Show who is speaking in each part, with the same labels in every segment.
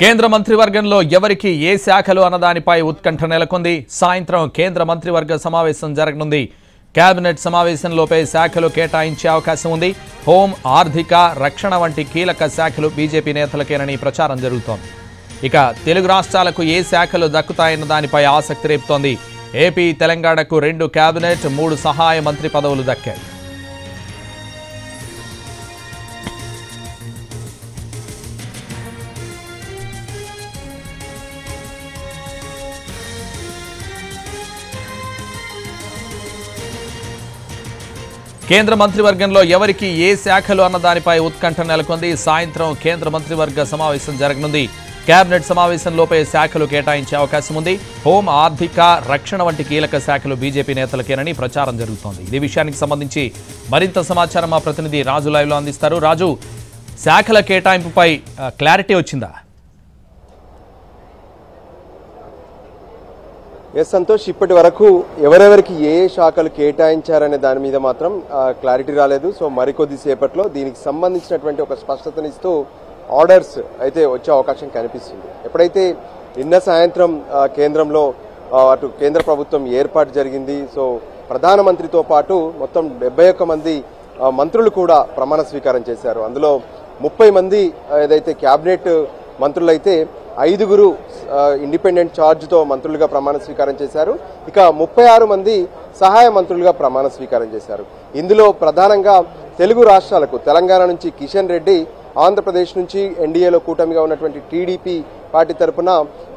Speaker 1: కేంద్ర మంత్రివర్గంలో ఎవరికి ఏ శాఖలు అన్నదానిపై ఉత్కంఠ నెలకొంది. సాయంత్రం కేంద్ర మంత్రివర్గ సమావేశం జరగనుంది. కేబినెట్ సమావేశంలోపే శాఖలు కేటాయించే అవకాశం ఉంది. హోం, ఆర్థిక, రక్షణ వంటి కీలక శాఖలు బీజేపీ నేతలకేనని ప్రచారం జరుగుతోంది. ఇక తెలుగు రాష్ట్రాలకు ఏ శాఖలు దక్కుతాయన్న దానిపై ఆసక్తి రేపుతోంది. ఏపీ, తెలంగాణకు 2 కేబినెట్, 3 సహాయ మంత్రి పదవులు దక్కాయి. కేంద్ర మంత్రివర్గంలో ఎవరికి ఏ శాఖలు అన్న దానిపై ఉత్కంఠ నెలకొంది. సాయంత్రం కేంద్ర మంత్రివర్గ సమావేశం జరగనుంది. కేబినెట్ సమావేశంలోపే శాఖలు కేటాయించే అవకాశం ఉంది. హోం, ఆర్థిక, రక్షణ వంటి కీలక శాఖలు బీజేపీ నేతలకేనని ప్రచారం జరుగుతోంది. ఇదే విషయానికి సంబంధించి మరింత సమాచారం మా ప్రతినిధి రాజు లైవ్లో అందిస్తారు. రాజు, శాఖల కేటాయింపుపై క్లారిటీ వచ్చిందా?
Speaker 2: ఎస్ సంతోష్, ఇప్పటి వరకు ఎవరెవరికి ఏ శాఖలు కేటాయించారనే దాని మీద మాత్రం క్లారిటీ రాలేదు. సో మరికొద్ది సేపట్లో దీనికి సంబంధించినటువంటి ఒక స్పష్టతనిస్తూ ఆర్డర్స్ అయితే వచ్చే అవకాశం కనిపిస్తుంది. ఎప్పుడైతే నిన్న సాయంత్రం కేంద్రంలో అటు కేంద్ర ప్రభుత్వం ఏర్పాటు జరిగింది. సో ప్రధానమంత్రితో పాటు మొత్తం 71 మంది మంత్రులు కూడా ప్రమాణ స్వీకారం చేశారు. అందులో 30 మంది ఏదైతే క్యాబినెట్ మంత్రులైతే 5 ఇండిపెండెంట్ ఛార్జ్తో మంత్రులుగా ప్రమాణ స్వీకారం చేశారు. ఇక 36 మంది సహాయ మంత్రులుగా ప్రమాణ స్వీకారం చేశారు. ఇందులో ప్రధానంగా తెలుగు రాష్ట్రాలకు తెలంగాణ నుంచి కిషన్ రెడ్డి, ఆంధ్రప్రదేశ్ నుంచి ఎన్డీఏలో కూటమిగా ఉన్నటువంటి టీడీపీ పార్టీ తరఫున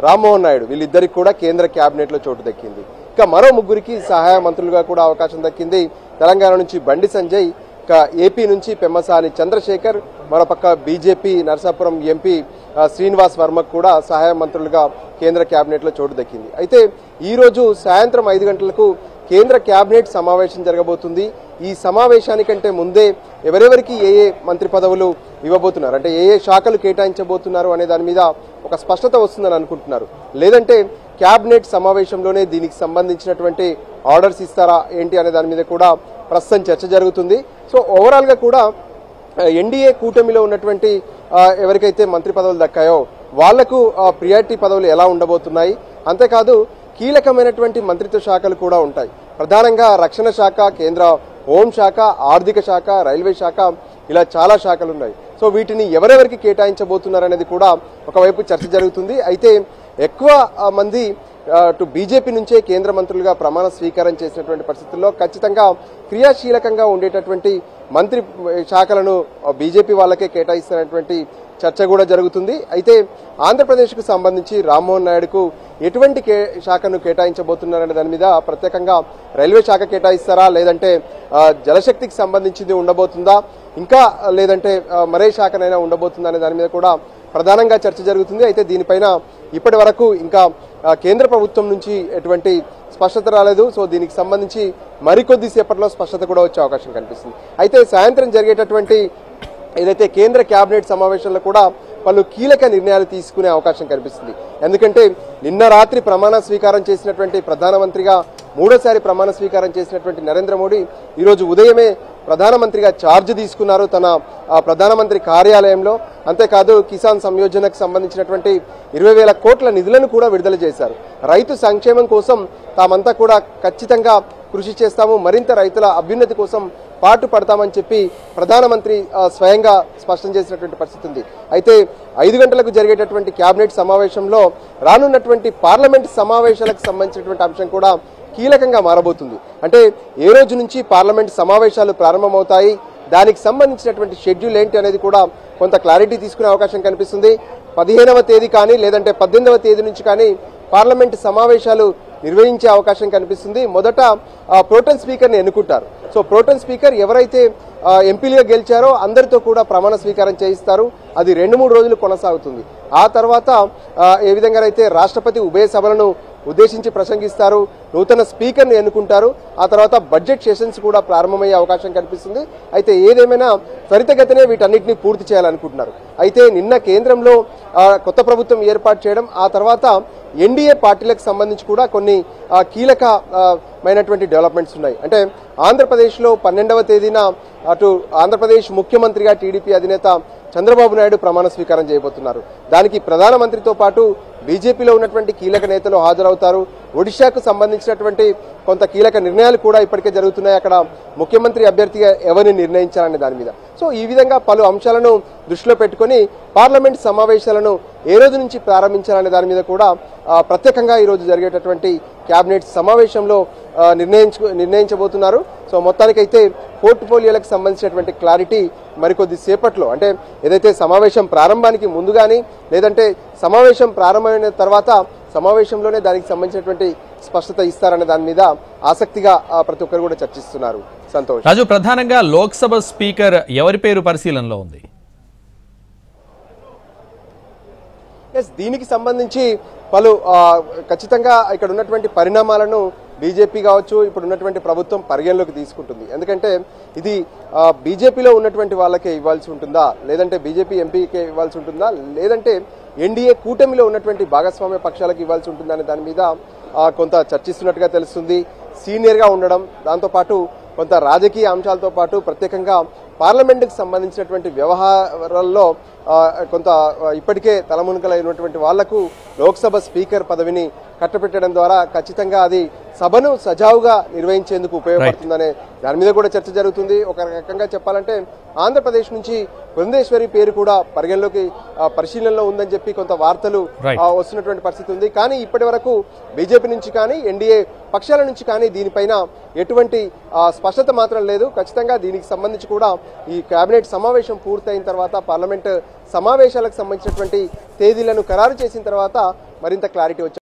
Speaker 2: రామ్మోహన్ నాయుడు, వీళ్ళిద్దరికి కూడా కేంద్ర క్యాబినెట్లో చోటు దక్కింది. ఇక మరో 3 సహాయ మంత్రులుగా కూడా అవకాశం దక్కింది. తెలంగాణ నుంచి బండి సంజయ్, ఇక ఏపీ నుంచి పెమ్మసాని చంద్రశేఖర్, మరోపక్క బీజేపీ నరసాపురం ఎంపీ శ్రీనివాస్ వర్మకు కూడా సహాయ మంత్రులుగా కేంద్ర క్యాబినెట్లో చోటు దక్కింది. అయితే ఈ రోజు సాయంత్రం 5 గంటలకు కేంద్ర క్యాబినెట్ సమావేశం జరగబోతుంది. ఈ సమావేశానికంటే ముందే ఎవరెవరికి ఏ మంత్రి పదవులు ఇవ్వబోతున్నారు, అంటే ఏ శాఖలు కేటాయించబోతున్నారు అనే దాని మీద ఒక స్పష్టత వస్తుందని అనుకుంటున్నారు. లేదంటే క్యాబినెట్ సమావేశంలోనే దీనికి సంబంధించినటువంటి ఆర్డర్స్ ఇస్తారా ఏంటి అనే దాని మీద కూడా ప్రస్తుతం చర్చ జరుగుతుంది. సో ఓవరాల్గా కూడా ఎన్డీఏ కూటమిలో ఉన్నటువంటి ఎవరికైతే మంత్రి పదవులు దక్కాయో వాళ్లకు ప్రియారిటీ పదవులు ఎలా ఉండబోతున్నాయి, అంతేకాదు కీలకమైనటువంటి మంత్రిత్వ శాఖలు కూడా ఉంటాయి. ప్రధానంగా రక్షణ శాఖ, కేంద్ర హోంశాఖ, ఆర్థిక శాఖ, రైల్వే శాఖ, ఇలా చాలా శాఖలు ఉన్నాయి. సో వీటిని ఎవరెవరికి కేటాయించబోతున్నారనేది కూడా ఒకవైపు చర్చ జరుగుతుంది. అయితే ఎక్కువ మంది బీజేపీ నుంచే కేంద్ర మంత్రులుగా ప్రమాణ స్వీకారం చేసినటువంటి పరిస్థితుల్లో ఖచ్చితంగా క్రియాశీలకంగా ఉండేటటువంటి మంత్రి శాఖలను బీజేపీ వాళ్ళకే కేటాయిస్తున్నటువంటి చర్చ కూడా జరుగుతుంది. అయితే ఆంధ్రప్రదేశ్కు సంబంధించి రామ్మోహన్ నాయుడుకు ఎటువంటి శాఖను కేటాయించబోతున్నారనే దాని మీద ప్రత్యేకంగా రైల్వే శాఖ కేటాయిస్తారా, లేదంటే జలశక్తికి సంబంధించింది ఉండబోతుందా, ఇంకా లేదంటే మరే శాఖనైనా ఉండబోతుందా అనే దాని మీద కూడా ప్రధానంగా చర్చ జరుగుతుంది. అయితే దీనిపైన ఇప్పటి వరకు ఇంకా కేంద్ర ప్రభుత్వం నుంచి ఎటువంటి స్పష్టత రాలేదు. సో దీనికి సంబంధించి మరికొద్ది సేపట్లో స్పష్టత కూడా వచ్చే అవకాశం కనిపిస్తుంది. అయితే సాయంత్రం జరిగేటటువంటి ఏదైతే కేంద్ర క్యాబినెట్ సమావేశంలో కూడా పలు కీలక నిర్ణయాలు తీసుకునే అవకాశం కనిపిస్తుంది. ఎందుకంటే నిన్న రాత్రి ప్రమాణ స్వీకారం చేసినటువంటి ప్రధానమంత్రిగా 3వ ప్రమాణ స్వీకారం చేసినటువంటి నరేంద్ర మోడీ ఈరోజు ఉదయమే ప్రధానమంత్రిగా ఛార్జ్ తీసుకున్నారు తన ప్రధానమంత్రి కార్యాలయంలో. అంతేకాదు కిసాన్ సంయోజనకు సంబంధించినటువంటి 20,000 కోట్ల నిధులను కూడా విడుదల చేశారు. రైతు సంక్షేమం కోసం తామంతా కూడా ఖచ్చితంగా కృషి చేస్తాము, మరింత రైతుల అభ్యున్నతి కోసం పాటు పడతామని చెప్పి ప్రధానమంత్రి స్వయంగా స్పష్టం చేసినటువంటి పరిస్థితి ఉంది. అయితే 5 గంటలకు జరిగేటటువంటి క్యాబినెట్ సమావేశంలో రానున్నటువంటి పార్లమెంట్ సమావేశాలకు సంబంధించినటువంటి అంశం కూడా కీలకంగా మారబోతుంది. అంటే ఏ రోజు నుంచి పార్లమెంట్ సమావేశాలు ప్రారంభమవుతాయి, దానికి సంబంధించినటువంటి షెడ్యూల్ ఏంటి అనేది కూడా కొంత క్లారిటీ తీసుకునే అవకాశం కనిపిస్తుంది. 15వ తేదీ కానీ లేదంటే 18వ తేదీ నుంచి కానీ పార్లమెంట్ సమావేశాలు నిర్వహించే అవకాశం కనిపిస్తుంది. మొదట ప్రోటెం స్పీకర్ని ఎన్నుకుంటారు. సో ప్రోటెం స్పీకర్ ఎవరైతే ఎంపీలుగా గెలిచారో అందరితో కూడా ప్రమాణ స్వీకారం చేయిస్తారు. అది 2-3 రోజులు కొనసాగుతుంది. ఆ తర్వాత ఏ విధంగా అయితే రాష్ట్రపతి ఉభయ సభలను ఉద్దేశించి ప్రసంగిస్తారు, నూతన స్పీకర్ని ఎన్నుకుంటారు. ఆ తర్వాత బడ్జెట్ సెషన్స్ కూడా ప్రారంభమయ్యే అవకాశం కనిపిస్తుంది. అయితే ఏదేమైనా త్వరితగతినే వీటన్నిటిని పూర్తి చేయాలనుకుంటున్నారు. అయితే నిన్న కేంద్రంలో కొత్త ప్రభుత్వం ఏర్పాటు చేయడం, ఆ తర్వాత ఎన్డీఏ పార్టీలకు సంబంధించి కూడా కొన్ని కీలకమైనటువంటి డెవలప్మెంట్స్ ఉన్నాయి. అంటే ఆంధ్రప్రదేశ్లో 12వ తేదీన అటు ఆంధ్రప్రదేశ్ ముఖ్యమంత్రిగా టీడీపీ అధినేత చంద్రబాబు నాయుడు ప్రమాణ స్వీకారం చేయబోతున్నారు. దానికి ప్రధానమంత్రితో పాటు బీజేపీలో ఉన్నటువంటి కీలక నేతలు హాజరవుతారు. ఒడిశాకు సంబంధించినటువంటి కొంత కీలక నిర్ణయాలు కూడా ఇప్పటికే జరుగుతున్నాయి. అక్కడ ముఖ్యమంత్రి అభ్యర్థిగా ఎవరిని నిర్ణయించాలనే దాని మీద. సో ఈ విధంగా పలు అంశాలను దృష్టిలో పెట్టుకుని పార్లమెంట్ సమావేశాలను ఏ రోజు నుంచి ప్రారంభించాలనే దాని మీద కూడా ప్రత్యేకంగా ఈరోజు జరిగేటటువంటి కేబినెట్ సమావేశంలో నిర్ణయించబోతున్నారు. సో మొత్తానికైతే పోర్ట్ఫోలియోలకు సంబంధించినటువంటి క్లారిటీ మరికొద్ది సేపట్లో, అంటే ఏదైతే సమావేశం ప్రారంభానికి ముందు కానీ లేదంటే సమావేశం ప్రారంభమైన తర్వాత సమావేశంలోనే దానికి సంబంధించినటువంటి స్పష్టత ఇస్తారనే దాని మీద ఆసక్తిగా ప్రతి ఒక్కరు కూడా చర్చిస్తున్నారు. సంతోష్.
Speaker 1: రాజు, ప్రధానంగా లోక్సభ స్పీకర్ ఎవరి పేరు పరిశీలనలో ఉంది?
Speaker 2: దీనికి సంబంధించి పలు ఖచ్చితంగా ఇక్కడ ఉన్నటువంటి పరిణామాలను బీజేపీ కావచ్చు, ఇప్పుడు ఉన్నటువంటి ప్రభుత్వం పరిగణలోకి తీసుకుంటుంది. ఎందుకంటే ఇది బీజేపీలో ఉన్నటువంటి వాళ్ళకే ఇవ్వాల్సి ఉంటుందా, లేదంటే బీజేపీ ఎంపీకే ఇవ్వాల్సి ఉంటుందా, లేదంటే ఎన్డీఏ కూటమిలో ఉన్నటువంటి భాగస్వామ్య పక్షాలకు ఇవ్వాల్సి ఉంటుందా అనే దాని మీద కొంత చర్చిస్తున్నట్టుగా తెలుస్తుంది. సీనియర్గా ఉండడం, దాంతోపాటు కొంత రాజకీయ అంశాలతో పాటు ప్రత్యేకంగా పార్లమెంటుకు సంబంధించినటువంటి వ్యవహారాల్లో కొంత ఇప్పటికే తలమునకలైనటువంటి వాళ్లకు లోక్సభ స్పీకర్ పదవిని కట్టబెట్టడం ద్వారా ఖచ్చితంగా అది సభను సజావుగా నిర్వహించేందుకు ఉపయోగపడుతుందనే దాని మీద కూడా చర్చ జరుగుతుంది. ఒక రకంగా చెప్పాలంటే ఆంధ్రప్రదేశ్ నుంచి పురంధేశ్వరి పేరు కూడా పరిగణలోకి పరిశీలనలో ఉందని చెప్పి కొంత వార్తలు వస్తున్నటువంటి పరిస్థితి ఉంది. కానీ ఇప్పటి వరకు బీజేపీ నుంచి కానీ ఎన్డీఏ పక్షాల నుంచి కానీ దీనిపైన ఎటువంటి స్పష్టత మాత్రం లేదు. ఖచ్చితంగా దీనికి సంబంధించి కూడా ఈ కేబినెట్ సమావేశం పూర్తయిన తర్వాత పార్లమెంట్ సమావేశాలకు సంబంధించినటువంటి తేదీలను ఖరారు చేసిన తర్వాత మరింత క్లారిటీ వచ్చే